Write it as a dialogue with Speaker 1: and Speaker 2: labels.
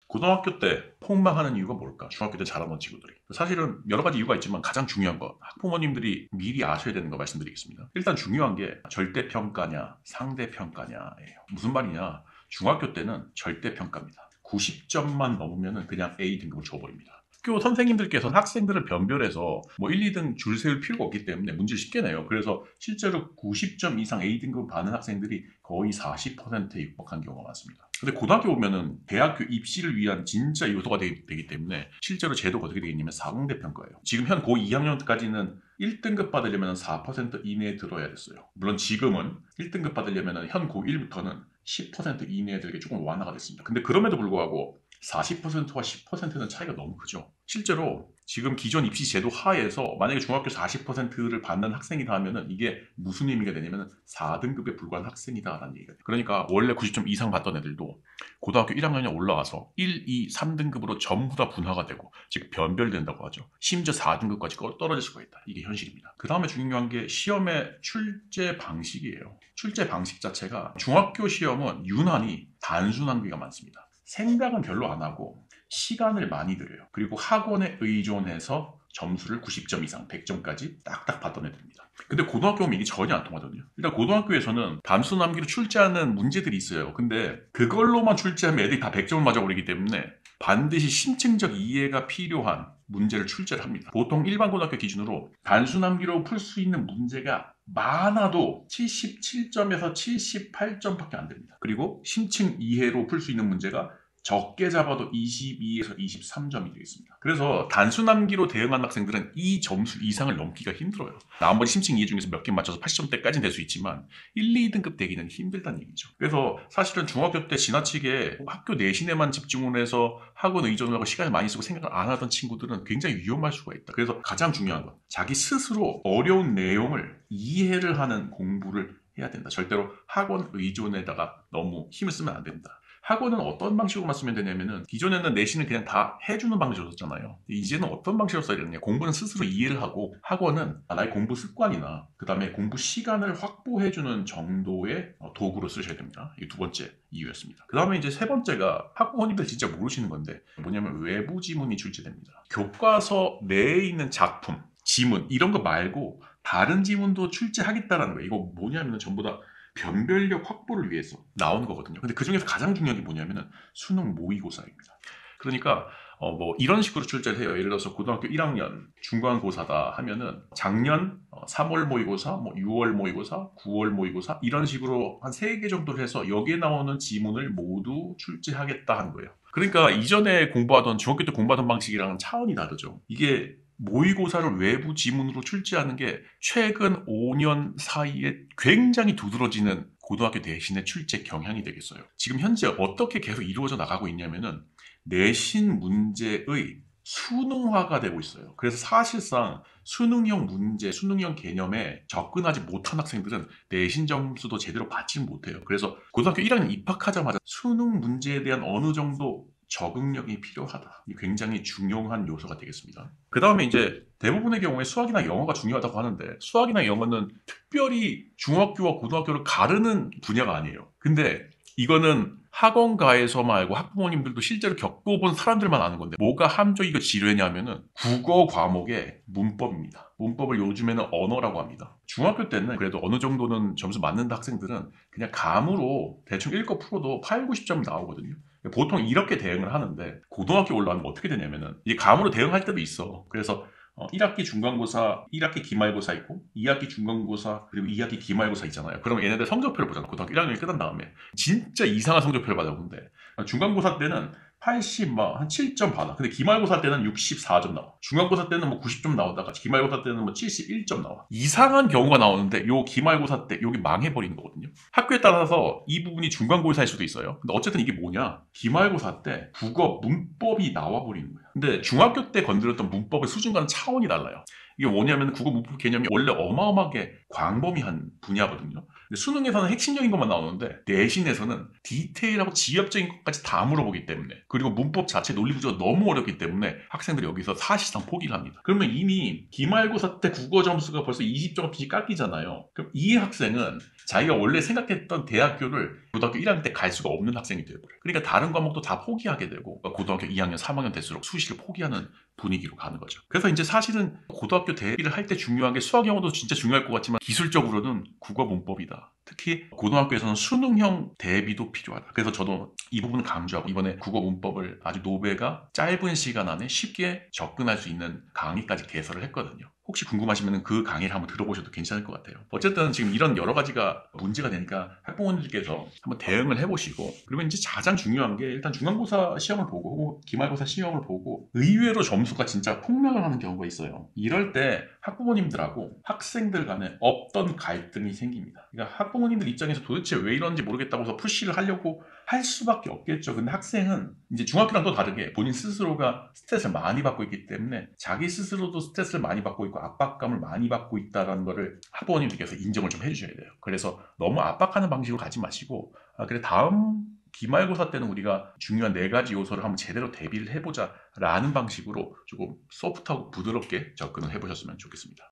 Speaker 1: 고등학교 때 폭망하는 이유가 뭘까? 중학교 때 잘하는 친구들이. 사실은 여러 가지 이유가 있지만 가장 중요한 거, 학부모님들이 미리 아셔야 되는 거 말씀드리겠습니다. 일단 중요한 게 절대평가냐, 상대평가냐예요. 무슨 말이냐? 중학교 때는 절대평가입니다. 90점만 넘으면 그냥 A 등급을 줘버립니다. 학교 선생님들께서 학생들을 변별해서 뭐 1, 2등 줄 세울 필요가 없기 때문에 문제를 쉽게 내요. 그래서 실제로 90점 이상 A등급을 받는 학생들이 거의 40%에 육박한 경우가 많습니다. 근데 고등학교 오면은 대학교 입시를 위한 진짜 요소가 되기 때문에 실제로 제도가 어떻게 되겠냐면 4공대 평가예요. 지금 현 고 2학년까지는 1등급 받으려면 4% 이내에 들어야 됐어요. 물론 지금은 1등급 받으려면 현 고 1부터는 10% 이내에 들게 조금 완화가 됐습니다. 근데 그럼에도 불구하고 40%와 10%는 차이가 너무 크죠. 실제로 지금 기존 입시 제도 하에서 만약에 중학교 40%를 받는 학생이다 하면은 이게 무슨 의미가 되냐면 4등급에 불과한 학생이다라는 얘기가 돼요. 그러니까 원래 90점 이상 받던 애들도 고등학교 1학년에 올라와서 1, 2, 3등급으로 전부 다 분화가 되고 즉 변별된다고 하죠. 심지어 4등급까지 떨어질 수가 있다. 이게 현실입니다. 그 다음에 중요한 게 시험의 출제 방식이에요. 출제 방식 자체가 중학교 시험은 유난히 단순한 게 많습니다. 생각은 별로 안 하고 시간을 많이 들여요. 그리고 학원에 의존해서 점수를 90점 이상, 100점까지 딱딱 받던 애들입니다. 근데 고등학교 오면 이게 전혀 안 통하거든요. 일단 고등학교에서는 단순 암기로 출제하는 문제들이 있어요. 근데 그걸로만 출제하면 애들이 다 100점을 맞아버리기 때문에 반드시 심층적 이해가 필요한 문제를 출제를 합니다. 보통 일반 고등학교 기준으로 단순 암기로 풀 수 있는 문제가 많아도 77점에서 78점밖에 안 됩니다. 그리고 심층 이해로 풀 수 있는 문제가 적게 잡아도 22에서 23점이 되겠습니다. 그래서 단순 암기로 대응한 학생들은 이 점수 이상을 넘기가 힘들어요. 나머지 심층 이해 중에서 몇 개 맞춰서 80점대까지는 될 수 있지만 1, 2등급 되기는 힘들다는 얘기죠. 그래서 사실은 중학교 때 지나치게 학교 내신에만 집중을 해서 학원 의존을 하고 시간을 많이 쓰고 생각을 안 하던 친구들은 굉장히 위험할 수가 있다. 그래서 가장 중요한 건 자기 스스로 어려운 내용을 이해를 하는 공부를 해야 된다. 절대로 학원 의존에다가 너무 힘을 쓰면 안 된다. 학원은 어떤 방식으로만 쓰면 되냐면은 기존에는 내신을 그냥 다 해주는 방식으로 썼잖아요. 이제는 어떤 방식으로 써야 되느냐. 공부는 스스로 이해를 하고 학원은 나의 공부 습관이나 그 다음에 공부 시간을 확보해주는 정도의 도구로 쓰셔야 됩니다. 이게 두 번째 이유였습니다. 그 다음에 이제 세 번째가 학부모님들 진짜 모르시는 건데 뭐냐면 외부 지문이 출제됩니다. 교과서 내에 있는 작품, 지문 이런 거 말고 다른 지문도 출제하겠다라는 거예요. 이거 뭐냐면 전부 다 변별력 확보를 위해서 나오는 거거든요. 근데 그 중에서 가장 중요한 게 뭐냐면은 수능 모의고사입니다. 그러니까 뭐 이런 식으로 출제를 해요. 예를 들어서 고등학교 1학년 중간고사다 하면은 작년 3월 모의고사, 뭐 6월 모의고사, 9월 모의고사 이런 식으로 한 3개 정도를 해서 여기에 나오는 지문을 모두 출제하겠다 한 거예요. 그러니까 이전에 공부하던 중학교 때 공부하던 방식이랑은 차원이 다르죠. 이게 모의고사를 외부 지문으로 출제하는 게 최근 5년 사이에 굉장히 두드러지는 고등학교 내신의 출제 경향이 되겠어요. 지금 현재 어떻게 계속 이루어져 나가고 있냐면은 내신 문제의 수능화가 되고 있어요. 그래서 사실상 수능형 문제, 수능형 개념에 접근하지 못한 학생들은 내신 점수도 제대로 받지 못해요. 그래서 고등학교 1학년 입학하자마자 수능 문제에 대한 어느 정도 적응력이 필요하다. 이 굉장히 중요한 요소가 되겠습니다. 그 다음에 이제 대부분의 경우에 수학이나 영어가 중요하다고 하는데 수학이나 영어는 특별히 중학교와 고등학교를 가르는 분야가 아니에요. 근데 이거는 학원가에서만 알고 학부모님들도 실제로 겪어본 사람들만 아는 건데 뭐가 함정이고 지뢰냐면은 국어 과목의 문법입니다. 문법을 요즘에는 언어라고 합니다. 중학교 때는 그래도 어느 정도는 점수 맞는다 학생들은 그냥 감으로 대충 읽고 풀어도 8, 90점 나오거든요. 보통 이렇게 대응을 하는데 고등학교 올라가면 어떻게 되냐면은 이게 감으로 대응할 때도 있어. 그래서 1학기 중간고사, 1학기 기말고사 있고 2학기 중간고사 그리고 2학기 기말고사 있잖아요. 그러면 얘네들 성적표를 보잖아. 고등학교 1학년이 끝난 다음에 진짜 이상한 성적표를 받아보는데 중간고사 때는 80, 한 7점 받아. 근데 기말고사 때는 64점 나와. 중간고사 때는 뭐 90점 나오다가 기말고사 때는 뭐 71점 나와. 이상한 경우가 나오는데 요 기말고사 때 여기 망해버리는 거거든요. 학교에 따라서 이 부분이 중간고사일 수도 있어요. 근데 어쨌든 이게 뭐냐? 기말고사 때 국어 문법이 나와버리는 거야. 근데 중학교 때 건드렸던 문법의 수준과는 차원이 달라요. 이게 뭐냐면 국어 문법 개념이 원래 어마어마하게 광범위한 분야거든요. 근데 수능에서는 핵심적인 것만 나오는데 내신에서는 디테일하고 지엽적인 것까지 다 물어보기 때문에 그리고 문법 자체 논리 구조가 너무 어렵기 때문에 학생들이 여기서 사실상 포기를 합니다. 그러면 이미 기말고사 때 국어 점수가 벌써 20점씩 깎이잖아요. 그럼 이 학생은 자기가 원래 생각했던 대학교를 고등학교 1학년 때 갈 수가 없는 학생이 되어버려요. 그러니까 다른 과목도 다 포기하게 되고 고등학교 2학년, 3학년 될수록 수시를 포기하는 분위기로 가는 거죠. 그래서 이제 사실은 고등학교 대비를 할 때 중요한 게 수학, 영어도 진짜 중요할 것 같지만 기술적으로는 국어, 문법이다. 특히 고등학교에서는 수능형 대비도 필요하다. 그래서 저도 이 부분을 강조하고 이번에 국어, 문법을 아주 노베가 짧은 시간 안에 쉽게 접근할 수 있는 강의까지 개설을 했거든요. 혹시 궁금하시면 그 강의를 한번 들어보셔도 괜찮을 것 같아요. 어쨌든 지금 이런 여러 가지가 문제가 되니까 학부모님들께서 한번 대응을 해보시고, 그리고 이제 가장 중요한 게 일단 중간고사 시험을 보고 혹은 기말고사 시험을 보고 의외로 점수가 진짜 폭락을 하는 경우가 있어요. 이럴 때 학부모님들하고 학생들 간에 없던 갈등이 생깁니다. 그러니까 학부모님들 입장에서 도대체 왜 이런지 모르겠다고 해서 푸시를 하려고 할 수밖에 없겠죠. 근데 학생은 이제 중학교랑 또 다르게 본인 스스로가 스트레스를 많이 받고 있기 때문에 자기 스스로도 스트레스를 많이 받고 있고 압박감을 많이 받고 있다는 거를 학부모님들께서 인정을 좀 해주셔야 돼요. 그래서 너무 압박하는 방식으로 가지 마시고, 그래 다음 기말고사 때는 우리가 중요한 4가지 요소를 한번 제대로 대비를 해보자 라는 방식으로 조금 소프트하고 부드럽게 접근을 해보셨으면 좋겠습니다.